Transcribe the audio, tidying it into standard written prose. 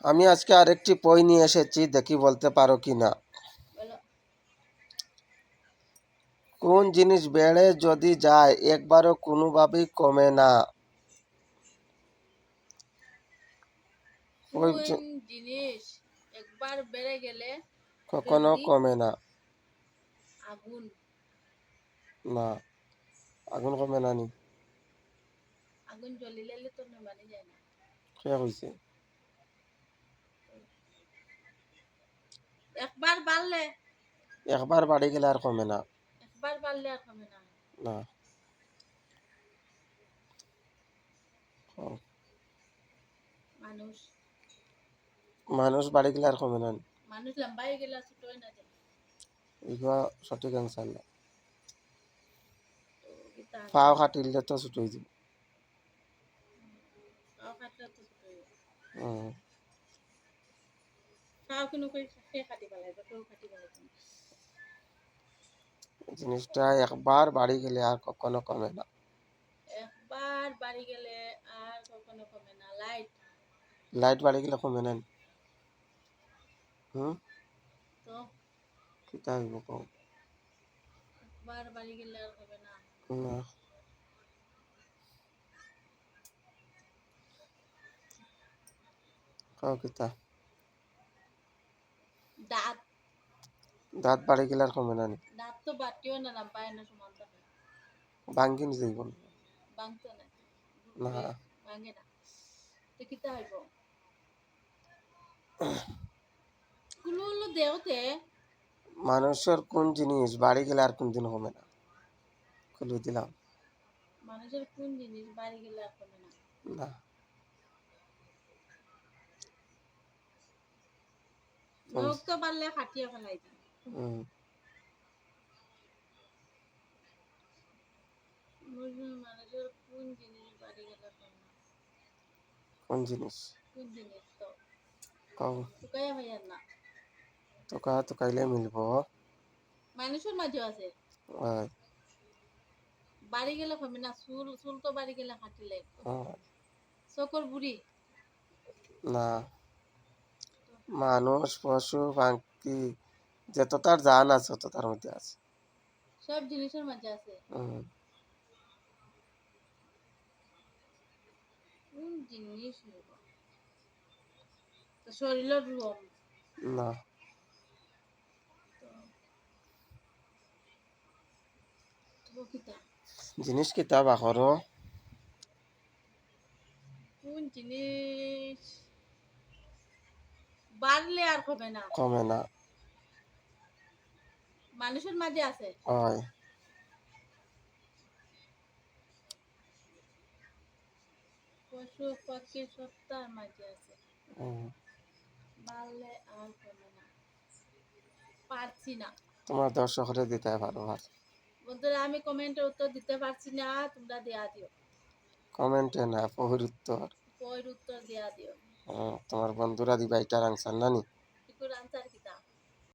আমি আজকে আরেকটি বই নিয়ে এসেছি, দেখি বলতে পারো কি না। বলো। কোন জিনিস বেড়ে যদি যায় একবারও কোনোভাবেই কমে না? ওই কোন জিনিস একবার বেড়ে গেলে কখনো জলদি? কমে না। আগুন। না, আগুন কমে না নি? আগুন জ্বলিলে তো নেভানি যায় না। কে কইছে? একবার বাড়লে একবার বাড়ি গেলে আর কমে না। একবার বাড়লে আর কমে না। না। ও, মানুষ। মানুষ বাড়ি গেলে আর কমে না নি? মানুষ লম্বা হয়ে গেলে ছোট হয়ে না যায়। এগুলো সঠিক অ্যান্সার না। তো এটা পাও আনসার। কাটিলে তো ছুট হয়ে যাবে। পাও কাটলে তো ছোট হয়ে যায়। হুম, পাও কিন্তু সে কাটি পেলাইব, কেউ কাটি পেলাইব না। জিনিসটা একবার বাড়ি গেলে আর কখনো কমে না। একবার বাড়ি গেলে আর কখনো কমে না। লাইট। লাইট বাড়ি গেলে কমে না নি? হুম, তো কিতা হইব কও? একবার বাড়ি গেলে আর কমে না। না, কও কিতা? দাঁত। দাঁত বাড়ি গেলে আর কমে না নি? দাঁত তো বাটিও না, লম্বায় না, সমান থাকে। ভাঙ্গি নি যাইব? ভাঙতো না। না। ভাঙে না। তো কিতা হইব? কুলো হলো দেওতে। মানুষের কোন জিনিস বাড়ি গেলে আর কোনদিন কমে না? খুলে দিলাম। মানুষের কোন জিনিস বাড়ি গেলে আর কমে না? না। নখ তো বাড়লে খাটিয়ে ফেলাই দিই। হুম, মানুষের কোন জিনিস বাড়ি গেলে কমে না? কোন জিনিস? কোন জিনিস তো কও। শুকাইয়া ভাইয়ার না। তোকা তোকাইলে মিলব। মানুষের মাঝে আছে। হয়। বাড়ি গেলে কমে না। চুল চুল তো বাড়ি গেলে কাটিলে। হয়। চকর বুড়ি। না। মানুষ, পশু, পাখি, যত তার জান আছে তত তার মধ্যে আছে। সব জিনিসের মাঝে আছে। হুম, কোন জিনিস হইব? তো শরীরের রুম। না। তো তো কিতা? জিনিস কিতা বা করো? কোন জিনিস বাড়লে আর কমে না? কমে না। মানুষের মাঝে আছে। হয়। পশু পাখি সব তার মাঝে আছে। হুম, বাড়লে আর কমে না। পারছি না। তোমার দর্শকরে দিতে পারো আর। বন্ধুরা, আমি কমেন্টের উত্তর দিতে পারছি না, তোমরা দেয়া দিও। কমেন্টে না, পহির উত্তর। বইয়ের উত্তর দেয়া দিও। তোমার বন্ধুরা দিবা এটার আনসার নানি? এগুলোর আনসার কি?